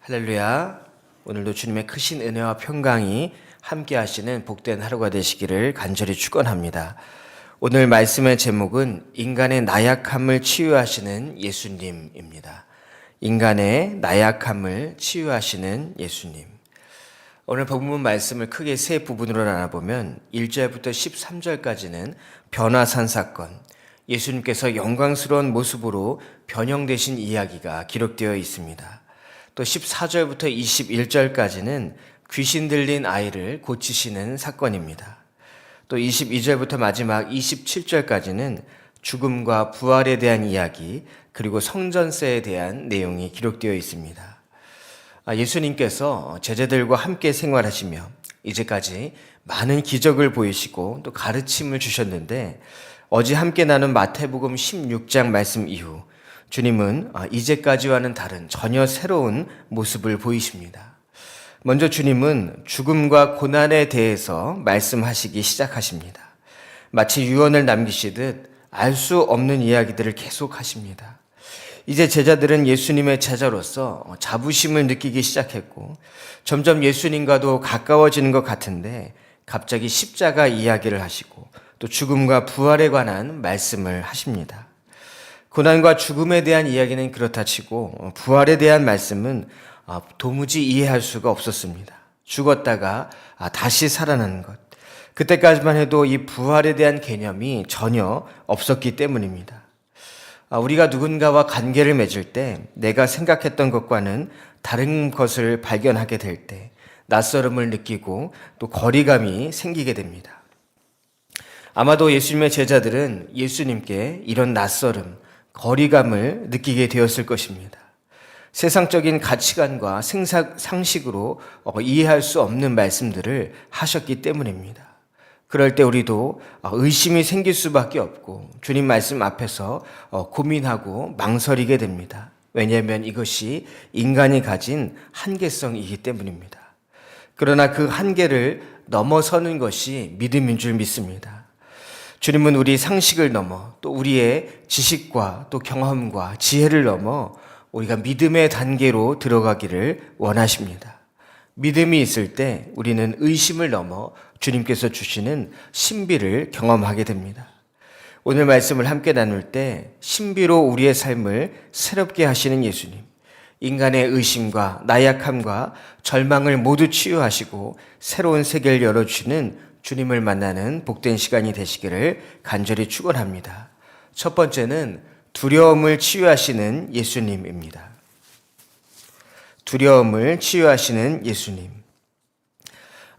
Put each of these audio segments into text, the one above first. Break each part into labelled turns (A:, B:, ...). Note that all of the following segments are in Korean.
A: 할렐루야. 오늘도 주님의 크신 은혜와 평강이 함께 하시는 복된 하루가 되시기를 간절히 축원합니다. 오늘 말씀의 제목은 인간의 나약함을 치유하시는 예수님입니다. 인간의 나약함을 치유하시는 예수님. 오늘 본문 말씀을 크게 세 부분으로 나눠보면 1절부터 13절까지는 변화산 사건, 예수님께서 영광스러운 모습으로 변형되신 이야기가 기록되어 있습니다. 또 14절부터 21절까지는 귀신 들린 아이를 고치시는 사건입니다. 또 22절부터 마지막 27절까지는 죽음과 부활에 대한 이야기, 그리고 성전세에 대한 내용이 기록되어 있습니다. 예수님께서 제자들과 함께 생활하시며 이제까지 많은 기적을 보이시고 또 가르침을 주셨는데, 어제 함께 나눈 마태복음 16장 말씀 이후 주님은 이제까지와는 다른 전혀 새로운 모습을 보이십니다. 먼저 주님은 죽음과 고난에 대해서 말씀하시기 시작하십니다. 마치 유언을 남기시듯 알 수 없는 이야기들을 계속하십니다. 이제 제자들은 예수님의 제자로서 자부심을 느끼기 시작했고 점점 예수님과도 가까워지는 것 같은데, 갑자기 십자가 이야기를 하시고 또 죽음과 부활에 관한 말씀을 하십니다. 고난과 죽음에 대한 이야기는 그렇다 치고 부활에 대한 말씀은 도무지 이해할 수가 없었습니다. 죽었다가 다시 살아나는 것, 그때까지만 해도 이 부활에 대한 개념이 전혀 없었기 때문입니다. 우리가 누군가와 관계를 맺을 때 내가 생각했던 것과는 다른 것을 발견하게 될 때 낯설음을 느끼고 또 거리감이 생기게 됩니다. 아마도 예수님의 제자들은 예수님께 이런 낯설음, 거리감을 느끼게 되었을 것입니다. 세상적인 가치관과 상식으로 이해할 수 없는 말씀들을 하셨기 때문입니다. 그럴 때 우리도 의심이 생길 수밖에 없고 주님 말씀 앞에서 고민하고 망설이게 됩니다. 왜냐하면 이것이 인간이 가진 한계성이기 때문입니다. 그러나 그 한계를 넘어서는 것이 믿음인 줄 믿습니다. 주님은 우리 상식을 넘어 또 우리의 지식과 또 경험과 지혜를 넘어 우리가 믿음의 단계로 들어가기를 원하십니다. 믿음이 있을 때 우리는 의심을 넘어 주님께서 주시는 신비를 경험하게 됩니다. 오늘 말씀을 함께 나눌 때 신비로 우리의 삶을 새롭게 하시는 예수님, 인간의 의심과 나약함과 절망을 모두 치유하시고 새로운 세계를 열어주시는 주님을 만나는 복된 시간이 되시기를 간절히 축원합니다. 첫 번째는 두려움을 치유하시는 예수님입니다. 두려움을 치유하시는 예수님.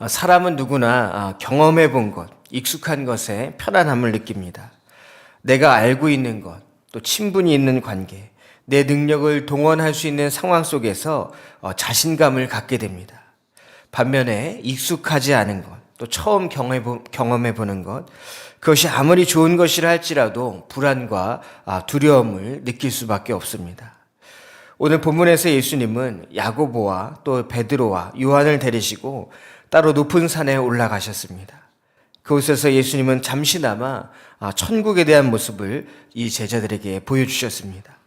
A: 사람은 누구나 경험해 본 것, 익숙한 것에 편안함을 느낍니다. 내가 알고 있는 것, 또 친분이 있는 관계, 내 능력을 동원할 수 있는 상황 속에서 자신감을 갖게 됩니다. 반면에 익숙하지 않은 것, 또 처음 경험해 보는 것, 그것이 아무리 좋은 것이라 할지라도 불안과 두려움을 느낄 수밖에 없습니다. 오늘 본문에서 예수님은 야고보와 또 베드로와 요한을 데리시고 따로 높은 산에 올라가셨습니다. 그곳에서 예수님은 잠시나마 천국에 대한 모습을 이 제자들에게 보여주셨습니다.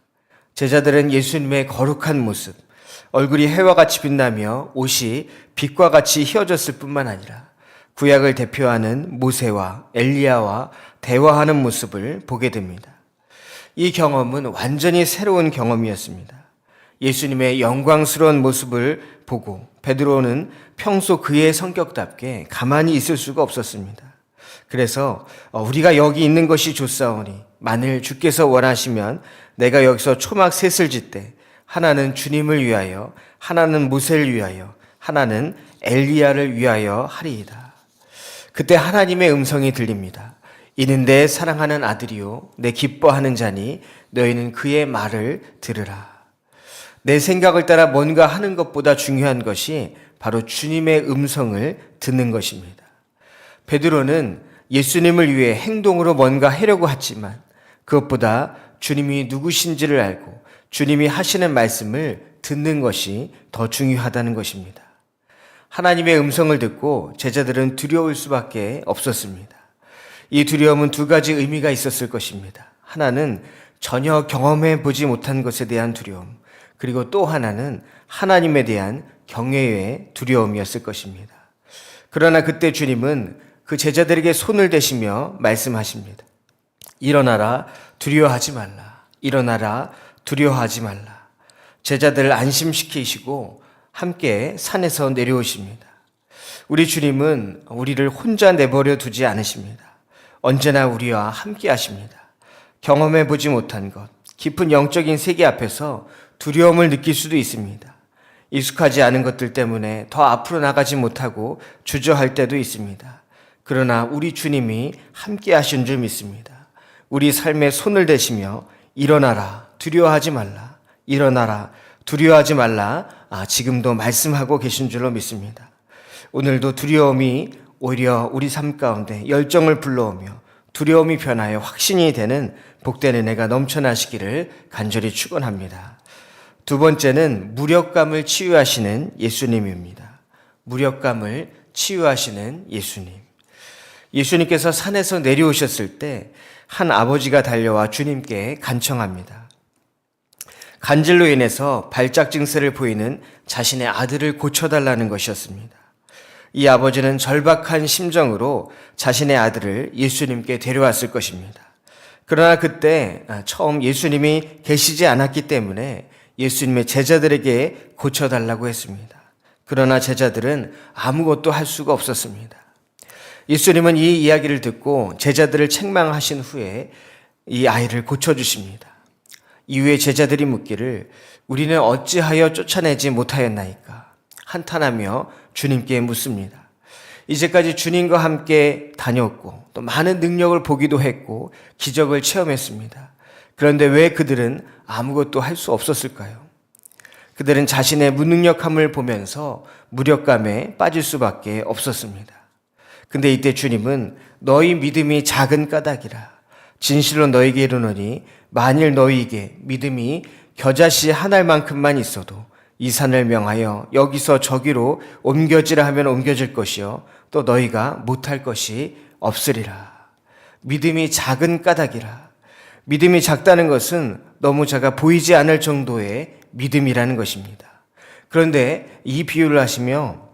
A: 제자들은 예수님의 거룩한 모습, 얼굴이 해와 같이 빛나며 옷이 빛과 같이 휘어졌을 뿐만 아니라 구약을 대표하는 모세와 엘리야와 대화하는 모습을 보게 됩니다. 이 경험은 완전히 새로운 경험이었습니다. 예수님의 영광스러운 모습을 보고 베드로는 평소 그의 성격답게 가만히 있을 수가 없었습니다. 그래서 우리가 여기 있는 것이 좋사오니 만일 주께서 원하시면 내가 여기서 초막 셋을 짓되 하나는 주님을 위하여, 하나는 모세를 위하여, 하나는 엘리야를 위하여 하리이다. 그때 하나님의 음성이 들립니다. 이는 내 사랑하는 아들이요 내 기뻐하는 자니 너희는 그의 말을 들으라. 내 생각을 따라 뭔가 하는 것보다 중요한 것이 바로 주님의 음성을 듣는 것입니다. 베드로는 예수님을 위해 행동으로 뭔가 하려고 했지만 그것보다 주님이 누구신지를 알고 주님이 하시는 말씀을 듣는 것이 더 중요하다는 것입니다. 하나님의 음성을 듣고 제자들은 두려울 수밖에 없었습니다. 이 두려움은 두 가지 의미가 있었을 것입니다. 하나는 전혀 경험해 보지 못한 것에 대한 두려움, 그리고 또 하나는 하나님에 대한 경외의 두려움이었을 것입니다. 그러나 그때 주님은 그 제자들에게 손을 대시며 말씀하십니다. 일어나라, 두려워하지 말라. 일어나라, 두려워하지 말라. 제자들을 안심시키시고 함께 산에서 내려오십니다. 우리 주님은 우리를 혼자 내버려 두지 않으십니다. 언제나 우리와 함께 하십니다. 경험해 보지 못한 것, 깊은 영적인 세계 앞에서 두려움을 느낄 수도 있습니다. 익숙하지 않은 것들 때문에 더 앞으로 나가지 못하고 주저할 때도 있습니다. 그러나 우리 주님이 함께 하신 줄 믿습니다. 우리 삶에 손을 대시며 일어나라, 두려워하지 말라. 일어나라, 두려워하지 말라. 지금도 말씀하고 계신 줄로 믿습니다. 오늘도 두려움이 오히려 우리 삶 가운데 열정을 불러오며 두려움이 변하여 확신이 되는 복된 은혜가 넘쳐나시기를 간절히 축원합니다. 두 번째는 무력감을 치유하시는 예수님입니다. 무력감을 치유하시는 예수님. 예수님께서 산에서 내려오셨을 때 한 아버지가 달려와 주님께 간청합니다. 간질로 인해서 발작 증세를 보이는 자신의 아들을 고쳐달라는 것이었습니다. 이 아버지는 절박한 심정으로 자신의 아들을 예수님께 데려왔을 것입니다. 그러나 그때 처음 예수님이 계시지 않았기 때문에 예수님의 제자들에게 고쳐달라고 했습니다. 그러나 제자들은 아무것도 할 수가 없었습니다. 예수님은 이 이야기를 듣고 제자들을 책망하신 후에 이 아이를 고쳐주십니다. 이후에 제자들이 묻기를 우리는 어찌하여 쫓아내지 못하였나이까? 한탄하며 주님께 묻습니다. 이제까지 주님과 함께 다녔고 또 많은 능력을 보기도 했고 기적을 체험했습니다. 그런데 왜 그들은 아무것도 할 수 없었을까요? 그들은 자신의 무능력함을 보면서 무력감에 빠질 수밖에 없었습니다. 근데 이때 주님은 너희 믿음이 작은 까닭이라. 진실로 너희에게 이르노니 만일 너희에게 믿음이 겨자씨 한 알만큼만 있어도 이 산을 명하여 여기서 저기로 옮겨지라 하면 옮겨질 것이요 또 너희가 못할 것이 없으리라. 믿음이 작은 까닭이라. 믿음이 작다는 것은 너무 작아 보이지 않을 정도의 믿음이라는 것입니다. 그런데 이 비유를 하시며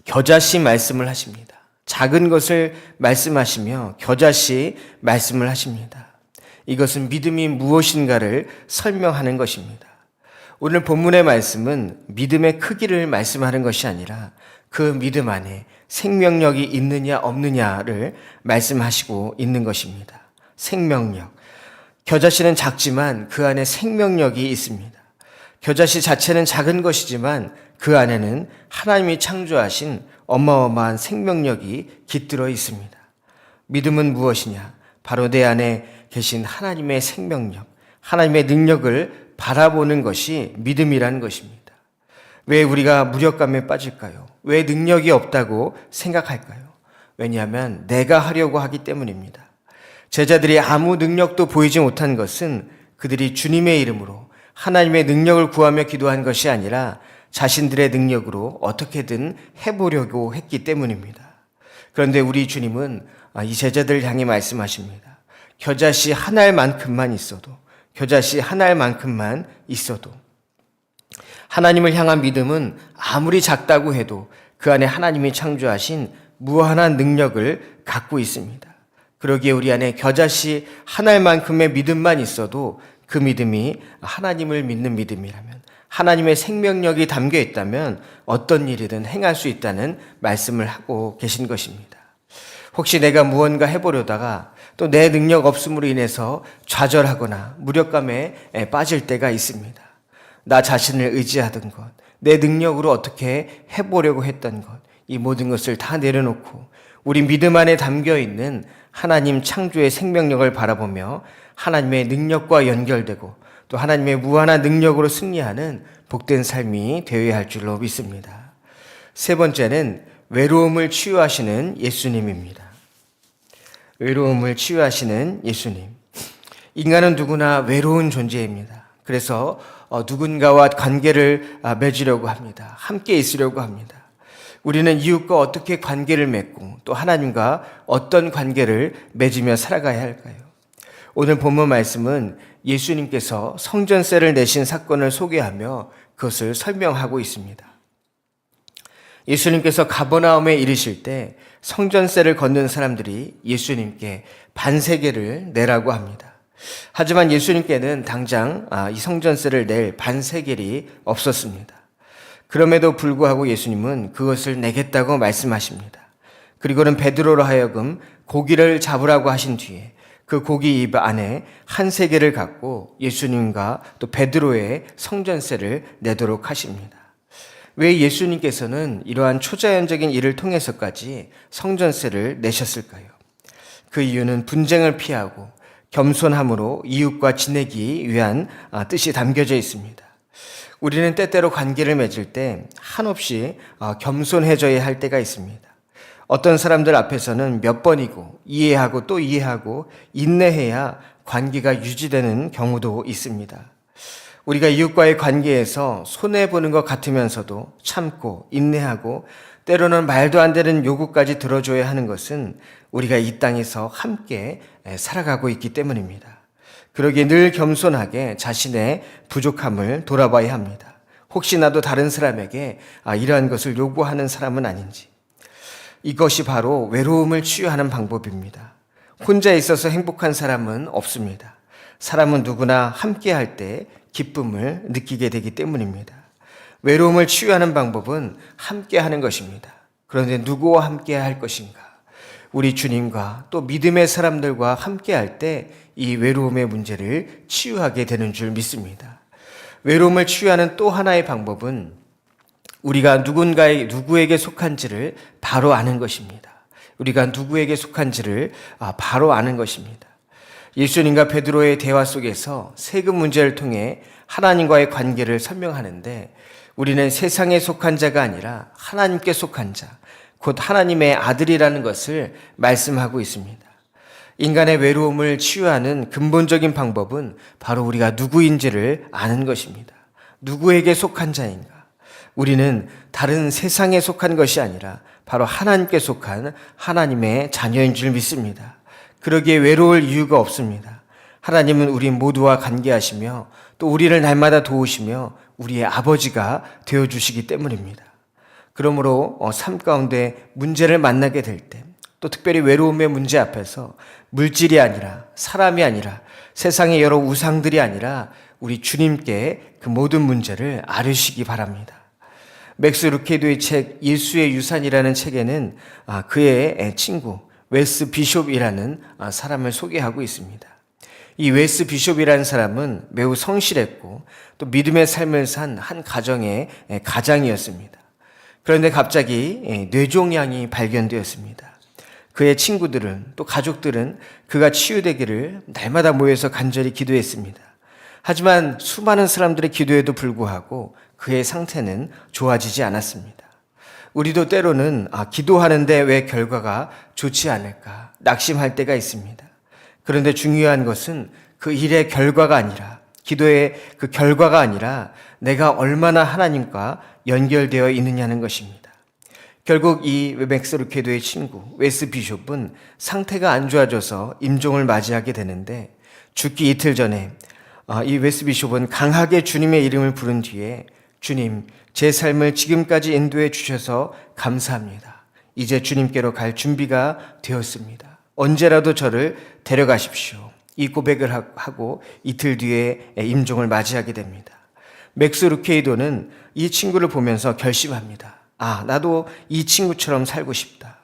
A: 겨자씨 말씀을 하십니다. 작은 것을 말씀하시며 겨자씨 말씀을 하십니다. 이것은 믿음이 무엇인가를 설명하는 것입니다. 오늘 본문의 말씀은 믿음의 크기를 말씀하는 것이 아니라 그 믿음 안에 생명력이 있느냐 없느냐를 말씀하시고 있는 것입니다. 생명력. 겨자씨는 작지만 그 안에 생명력이 있습니다. 겨자씨 자체는 작은 것이지만 그 안에는 하나님이 창조하신 어마어마한 생명력이 깃들어 있습니다. 믿음은 무엇이냐? 바로 내 안에 계신 하나님의 생명력, 하나님의 능력을 바라보는 것이 믿음이라는 것입니다. 왜 우리가 무력감에 빠질까요? 왜 능력이 없다고 생각할까요? 왜냐하면 내가 하려고 하기 때문입니다. 제자들이 아무 능력도 보이지 못한 것은 그들이 주님의 이름으로 하나님의 능력을 구하며 기도한 것이 아니라 자신들의 능력으로 어떻게든 해보려고 했기 때문입니다. 그런데 우리 주님은 이 제자들을 향해 말씀하십니다. 겨자씨 한 알만큼만 있어도, 겨자씨 한 알만큼만 있어도 하나님을 향한 믿음은 아무리 작다고 해도 그 안에 하나님이 창조하신 무한한 능력을 갖고 있습니다. 그러기에 우리 안에 겨자씨 한 알만큼의 믿음만 있어도 그 믿음이 하나님을 믿는 믿음이라면, 하나님의 생명력이 담겨 있다면 어떤 일이든 행할 수 있다는 말씀을 하고 계신 것입니다. 혹시 내가 무언가 해보려다가 또 내 능력 없음으로 인해서 좌절하거나 무력감에 빠질 때가 있습니다. 나 자신을 의지하던 것, 내 능력으로 어떻게 해보려고 했던 것, 이 모든 것을 다 내려놓고 우리 믿음 안에 담겨 있는 하나님 창조의 생명력을 바라보며 하나님의 능력과 연결되고 또 하나님의 무한한 능력으로 승리하는 복된 삶이 되어야 할 줄로 믿습니다. 세 번째는 외로움을 치유하시는 예수님입니다. 외로움을 치유하시는 예수님. 인간은 누구나 외로운 존재입니다. 그래서 누군가와 관계를 맺으려고 합니다. 함께 있으려고 합니다. 우리는 이웃과 어떻게 관계를 맺고 또 하나님과 어떤 관계를 맺으며 살아가야 할까요? 오늘 본문 말씀은 예수님께서 성전세를 내신 사건을 소개하며 그것을 설명하고 있습니다. 예수님께서 가버나움에 이르실 때 성전세를 걷는 사람들이 예수님께 반세겔을 내라고 합니다. 하지만 예수님께는 당장 이 성전세를 낼 반세겔이 없었습니다. 그럼에도 불구하고 예수님은 그것을 내겠다고 말씀하십니다. 그리고는 베드로로 하여금 고기를 잡으라고 하신 뒤에 그 고기 입 안에 한 세겔을 갖고 예수님과 또 베드로의 성전세를 내도록 하십니다. 왜 예수님께서는 이러한 초자연적인 일을 통해서까지 성전세를 내셨을까요? 그 이유는 분쟁을 피하고 겸손함으로 이웃과 지내기 위한 뜻이 담겨져 있습니다. 우리는 때때로 관계를 맺을 때 한없이 겸손해져야 할 때가 있습니다. 어떤 사람들 앞에서는 몇 번이고 이해하고 또 이해하고 인내해야 관계가 유지되는 경우도 있습니다. 우리가 이웃과의 관계에서 손해보는 것 같으면서도 참고 인내하고 때로는 말도 안 되는 요구까지 들어줘야 하는 것은 우리가 이 땅에서 함께 살아가고 있기 때문입니다. 그러기에 늘 겸손하게 자신의 부족함을 돌아봐야 합니다. 혹시나도 다른 사람에게 이러한 것을 요구하는 사람은 아닌지. 이것이 바로 외로움을 치유하는 방법입니다. 혼자 있어서 행복한 사람은 없습니다. 사람은 누구나 함께 할 때 기쁨을 느끼게 되기 때문입니다. 외로움을 치유하는 방법은 함께 하는 것입니다. 그런데 누구와 함께 할 것인가? 우리 주님과 또 믿음의 사람들과 함께 할 때 이 외로움의 문제를 치유하게 되는 줄 믿습니다. 외로움을 치유하는 또 하나의 방법은 우리가 누구에게 속한지를 바로 아는 것입니다. 우리가 누구에게 속한지를 바로 아는 것입니다. 예수님과 베드로의 대화 속에서 세금 문제를 통해 하나님과의 관계를 설명하는데 우리는 세상에 속한 자가 아니라 하나님께 속한 자, 곧 하나님의 아들이라는 것을 말씀하고 있습니다. 인간의 외로움을 치유하는 근본적인 방법은 바로 우리가 누구인지를 아는 것입니다. 누구에게 속한 자인가? 우리는 다른 세상에 속한 것이 아니라 바로 하나님께 속한 하나님의 자녀인 줄 믿습니다. 그러기에 외로울 이유가 없습니다. 하나님은 우리 모두와 관계하시며 또 우리를 날마다 도우시며 우리의 아버지가 되어주시기 때문입니다. 그러므로 삶 가운데 문제를 만나게 될 때, 또 특별히 외로움의 문제 앞에서 물질이 아니라 사람이 아니라 세상의 여러 우상들이 아니라 우리 주님께 그 모든 문제를 아뢰시기 바랍니다. 맥스 루케이도의 책 예수의 유산이라는 책에는 그의 친구 웨스 비숍이라는 사람을 소개하고 있습니다. 이 웨스 비숍이라는 사람은 매우 성실했고 또 믿음의 삶을 산 한 가정의 가장이었습니다. 그런데 갑자기 뇌종양이 발견되었습니다. 그의 친구들은 또 가족들은 그가 치유되기를 날마다 모여서 간절히 기도했습니다. 하지만 수많은 사람들의 기도에도 불구하고 그의 상태는 좋아지지 않았습니다. 우리도 때로는 기도하는데 왜 결과가 좋지 않을까 낙심할 때가 있습니다. 그런데 중요한 것은 그 일의 결과가 아니라 기도의 그 결과가 아니라 내가 얼마나 하나님과 연결되어 있느냐는 것입니다. 결국 이 맥스 루케도의 친구 웨스 비숍은 상태가 안 좋아져서 임종을 맞이하게 되는데 죽기 이틀 전에 이 웨스 비숍은 강하게 주님의 이름을 부른 뒤에 주님, 제 삶을 지금까지 인도해 주셔서 감사합니다. 이제 주님께로 갈 준비가 되었습니다. 언제라도 저를 데려가십시오. 이 고백을 하고 이틀 뒤에 임종을 맞이하게 됩니다. 맥스 루케이도는 이 친구를 보면서 결심합니다. 나도 이 친구처럼 살고 싶다.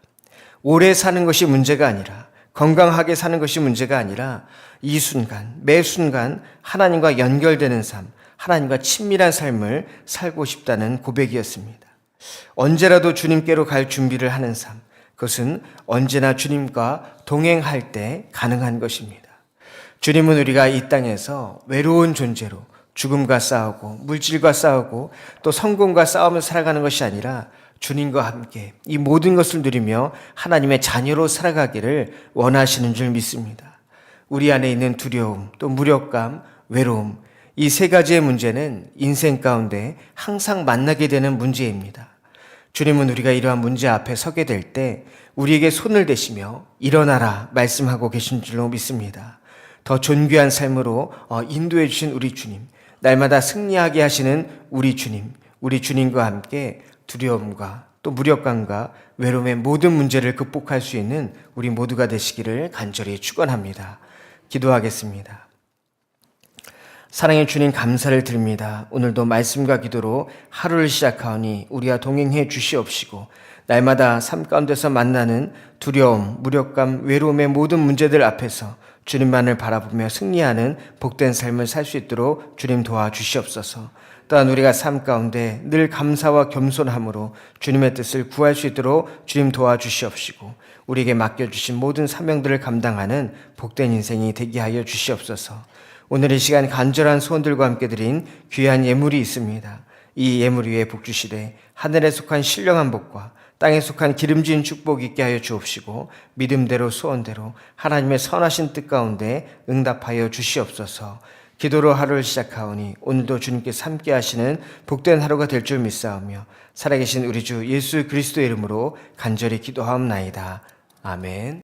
A: 오래 사는 것이 문제가 아니라 건강하게 사는 것이 문제가 아니라 이 순간, 매 순간 하나님과 연결되는 삶, 하나님과 친밀한 삶을 살고 싶다는 고백이었습니다. 언제라도 주님께로 갈 준비를 하는 삶, 그것은 언제나 주님과 동행할 때 가능한 것입니다. 주님은 우리가 이 땅에서 외로운 존재로 죽음과 싸우고 물질과 싸우고 또 성공과 싸우며 살아가는 것이 아니라 주님과 함께 이 모든 것을 누리며 하나님의 자녀로 살아가기를 원하시는 줄 믿습니다. 우리 안에 있는 두려움, 또 무력감, 외로움, 이 세 가지의 문제는 인생 가운데 항상 만나게 되는 문제입니다. 주님은 우리가 이러한 문제 앞에 서게 될 때 우리에게 손을 대시며 일어나라 말씀하고 계신 줄로 믿습니다. 더 존귀한 삶으로 인도해 주신 우리 주님, 날마다 승리하게 하시는 우리 주님과 함께 두려움과 또 무력감과 외로움의 모든 문제를 극복할 수 있는 우리 모두가 되시기를 간절히 축원합니다. 기도하겠습니다. 사랑의 주님, 감사를 드립니다. 오늘도 말씀과 기도로 하루를 시작하오니 우리와 동행해 주시옵시고, 날마다 삶 가운데서 만나는 두려움, 무력감, 외로움의 모든 문제들 앞에서 주님만을 바라보며 승리하는 복된 삶을 살 수 있도록 주님 도와주시옵소서. 또한 우리가 삶 가운데 늘 감사와 겸손함으로 주님의 뜻을 구할 수 있도록 주님 도와주시옵시고, 우리에게 맡겨주신 모든 사명들을 감당하는 복된 인생이 되게 하여 주시옵소서. 오늘 이 시간 간절한 소원들과 함께 드린 귀한 예물이 있습니다. 이 예물 위에 복 주시되 하늘에 속한 신령한 복과 땅에 속한 기름진 축복이 있게 하여 주옵시고, 믿음대로 소원대로 하나님의 선하신 뜻 가운데 응답하여 주시옵소서. 기도로 하루를 시작하오니 오늘도 주님께서 함께 하시는 복된 하루가 될 줄 믿사오며, 살아계신 우리 주 예수 그리스도의 이름으로 간절히 기도하옵나이다. 아멘.